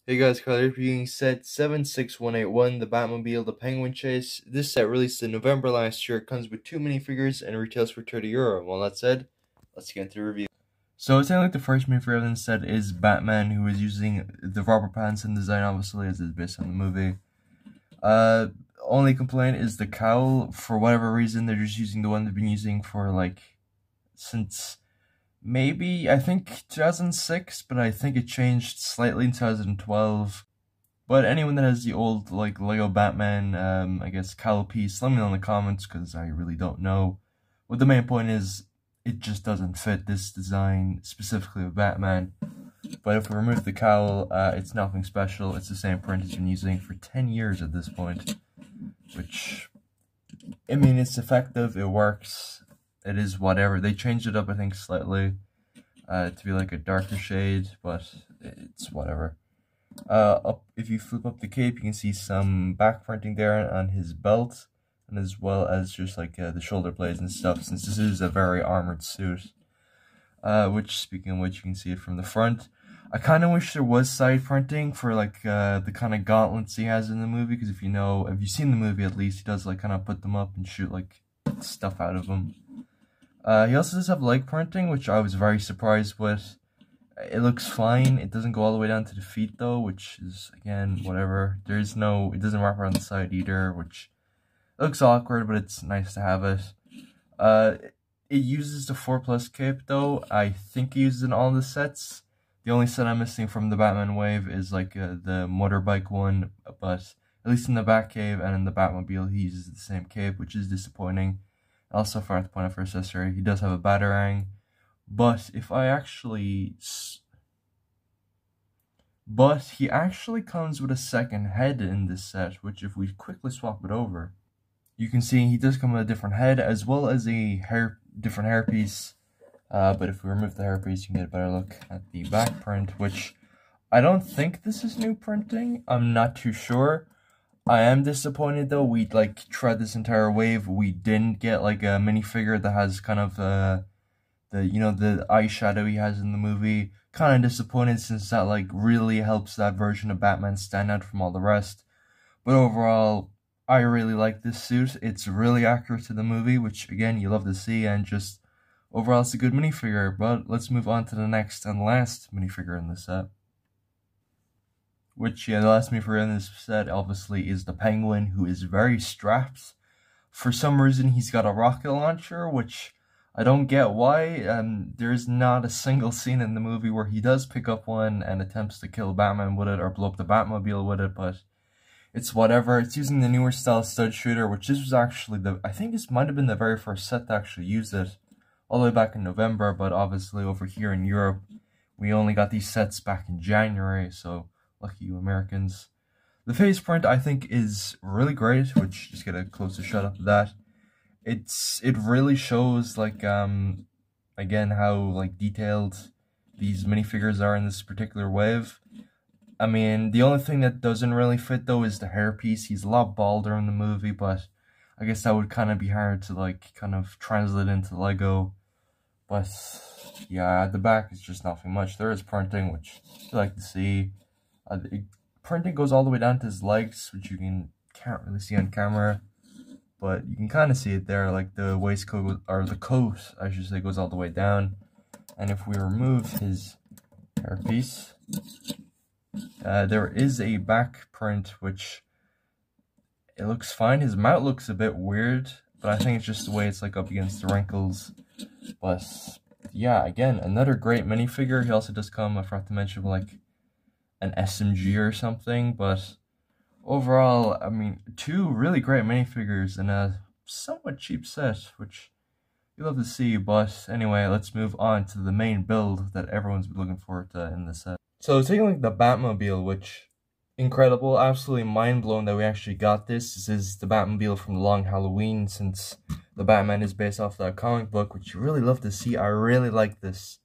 Hey guys, Kyler reviewing set 76181, the Batmobile, the Penguin Chase. This set released in November last year. It comes with 2 minifigures and retails for €30. Well, that said, let's get into the review. So, it sounds like the first minifigure of this set is Batman, who is using the Robert Pattinson design, obviously, as is based on the movie. Only complaint is the cowl. For whatever reason, they're just using the one they've been using for, since maybe, I think 2006, but I think it changed slightly in 2012. But anyone that has the old, Lego Batman, I guess, cowl piece, let me know in the comments, because I really don't know. But the main point is, it just doesn't fit this design, specifically with Batman. But if we remove the cowl, it's nothing special. It's the same print it's been using for 10 years at this point. Which, I mean, it's effective, it works. It is whatever. They changed it up, I think, slightly to be like a darker shade, but it's whatever. If you flip up the cape, you can see some back printing there on his belt, and as well as just the shoulder blades and stuff, since this is a very armored suit. Which, speaking of which, you can see it from the front. I kind of wish there was side printing for the kind of gauntlets he has in the movie, because if you've seen the movie at least, he does kind of put them up and shoot stuff out of them. He also does have leg printing, which I was very surprised with. It looks fine. It doesn't go all the way down to the feet though, which is, again, whatever. It doesn't wrap around the side either, which looks awkward, but it's nice to have it. It uses the 4+ cape though. I think he uses it in all the sets. The only set I'm missing from the Batman wave is the motorbike one, but at least in the Batcave and in the Batmobile he uses the same cape, which is disappointing. Also, forgot to point out for accessory, he does have a batarang, but he actually comes with a second head in this set, which if we quickly swap it over, you can see he does come with a different head, as well as a different hairpiece. But if we remove the hairpiece, you can get a better look at the back print, which I don't think this is new printing. I'm not too sure. I am disappointed though. We tried this entire wave. We didn't get a minifigure that has kind of the eyeshadow he has in the movie. Kind of disappointed, since that really helps that version of Batman stand out from all the rest. But overall, I really like this suit. It's really accurate to the movie, which again you love to see, and just overall it's a good minifigure. But let's move on to the next and last minifigure in the set. Which, yeah, the last minifigure in this set, obviously, is the Penguin, who is very strapped. For some reason, he's got a rocket launcher, which I don't get why. There's not a single scene in the movie where he does pick up one and attempts to kill Batman with it, or blow up the Batmobile with it, but it's whatever. It's using the newer style stud shooter, which this was actually I think this might have been the very first set to actually use it, all the way back in November, but obviously over here in Europe, we only got these sets back in January, so lucky you Americans. The face print, I think, is really great, which, just get a closer shot of that. It really shows, again, how, detailed these minifigures are in this particular wave. I mean, the only thing that doesn't really fit, though, is the hairpiece. He's a lot balder in the movie, but I guess that would kind of be hard to, kind of translate into Lego. But, yeah, at the back, it's just nothing much. There is printing, which I like to see. Printing goes all the way down to his legs, which you can't really see on camera, but you can kind of see it there. The waistcoat, or the coat, I should say, goes all the way down. And if we remove his hairpiece, there is a back print, which it looks fine. His mouth looks a bit weird, but I think it's just the way it's up against the wrinkles. But yeah, again, another great minifigure. He also does come, I forgot to mention, an SMG or something, but overall, I mean, 2 really great minifigures in a somewhat cheap set, which you love to see. But anyway, let's move on to the main build that everyone's been looking forward to in the set. So taking the Batmobile, which, incredible, absolutely mind-blown that we actually got this. This is the Batmobile from The Long Halloween, since the Batman is based off that comic book, which you really love to see. I really like this.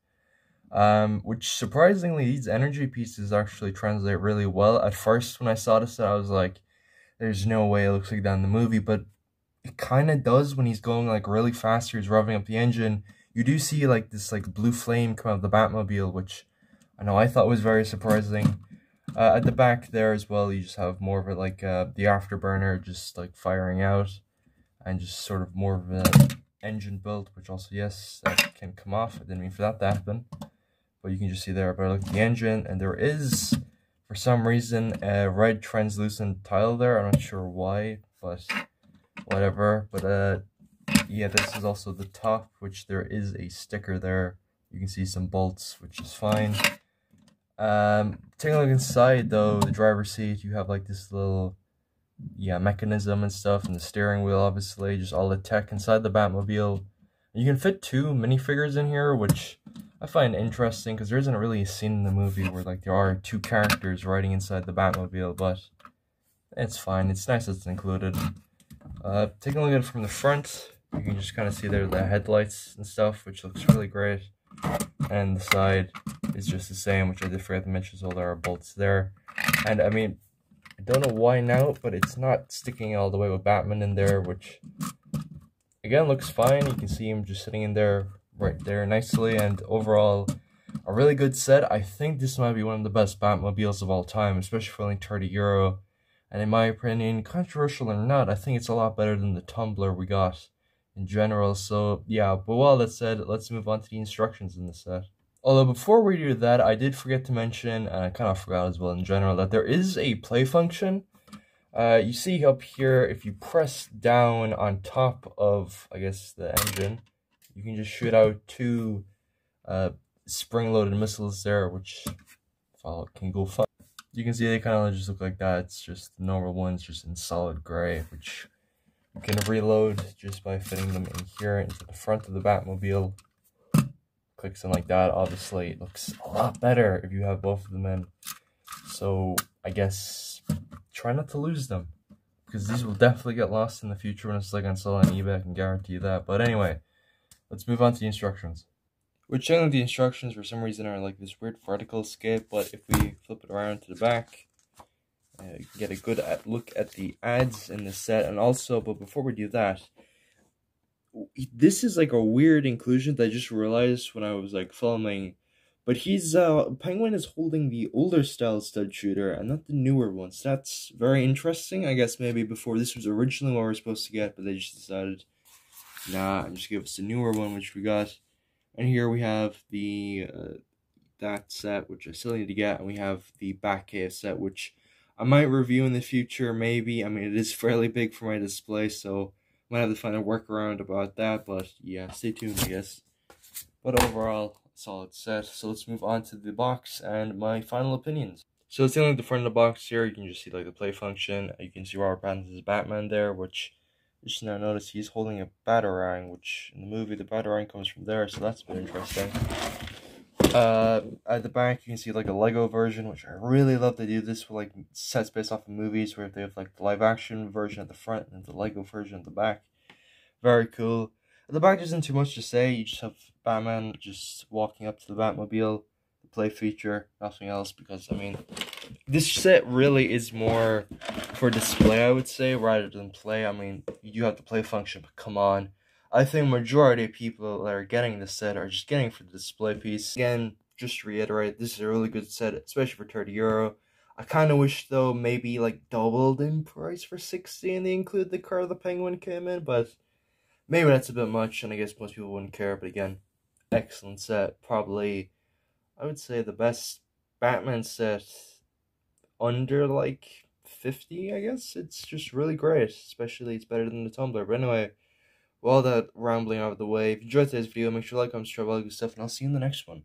Which, surprisingly, these energy pieces actually translate really well. At first, when I saw this, I was like, there's no way it looks like that in the movie, but it kind of does when he's going, really fast, he's revving up the engine. You do see, this, blue flame come out of the Batmobile, which I know I thought was very surprising. At the back there as well, you just have more of it like the afterburner just like firing out, and just sort of more of a engine build, which also, yes, that can come off. I didn't mean for that to happen, but you can just see there about like the engine, and there is, for some reason, a red translucent tile there. I'm not sure why, but whatever. But yeah, this is also the top, which there is a sticker there. You can see some bolts, which is fine. Taking a look inside though, the driver's seat, you have like this little mechanism and stuff, and the steering wheel, obviously, just all the tech inside the Batmobile. You can fit 2 minifigures in here, which I find interesting because there isn't really a scene in the movie where like there are 2 characters riding inside the Batmobile, but it's fine. It's nice that it's included. Taking a look at it from the front, you can just kind of see there the headlights and stuff, which looks really great. And the side is just the same, which I did forget to mention, so there are bolts there. And I mean, I don't know why now, but it's not sticking all the way with Batman in there, which again looks fine. You can see him just sitting in there, right there nicely, and overall a really good set. I think this might be one of the best Batmobiles of all time, especially for only €30. And in my opinion, controversial or not, I think it's a lot better than the Tumbler we got in general. So yeah, but while that said, let's move on to the instructions in the set. Although before we do that, I did forget to mention, and I kind of forgot as well in general, that there is a play function. You see up here, if you press down on top of, I guess, the engine, you can just shoot out 2 spring-loaded missiles there, which can go fun. You can see they kind of just look like that. It's just the normal ones, just in solid gray, which you can reload just by fitting them in here into the front of the Batmobile. Clicks in like that. Obviously, it looks a lot better if you have both of them in. So I guess try not to lose them, because these will definitely get lost in the future when it's like on sale on eBay. I can guarantee you that. But anyway, let's move on to the instructions. Which generally the instructions for some reason are like this weird vertical escape, but if we flip it around to the back, you can get a good look at the ads in the set. And also, but before we do that, this is like a weird inclusion that I just realized when I was like filming, but he's Penguin is holding the older style stud shooter and not the newer ones. That's very interesting. I guess maybe before this was originally what we were supposed to get, but they just decided, nah, and just give us the newer one, which we got. And here we have the that set, which I still need to get, and we have the Batcave set, which I might review in the future, maybe. I mean, it is fairly big for my display, so I might have to find a workaround about that, but yeah, stay tuned, I guess. But overall, solid set. So let's move on to the box and my final opinions. So it's like the front of the box here. You can just see like the play function. You can see Robert Pattinson's Batman there, which just now notice he's holding a batarang, which in the movie the batarang comes from there, so that's a bit interesting. At the back you can see like a Lego version, which I really love. They do this with like sets based off of movies, where they have like the live action version at the front and the Lego version at the back. Very cool. At the back there isn't too much to say. You just have Batman just walking up to the Batmobile, the play feature, nothing else, because I mean, this set really is more for display, I would say, rather than play. I mean, you do have the play function, but come on. I think majority of people that are getting this set are just getting it for the display piece. Again, just to reiterate, this is a really good set, especially for €30. I kind of wish, though, maybe like doubled in price for 60 and they include the car the Penguin came in, but maybe that's a bit much, and I guess most people wouldn't care. But again, excellent set. Probably, I would say, the best Batman set under like 50, I guess. It's just really great, especially it's better than the Tumbler. But anyway, with all that rambling out of the way, if you enjoyed today's video, make sure to like, comment, subscribe, all that good stuff, and I'll see you in the next one.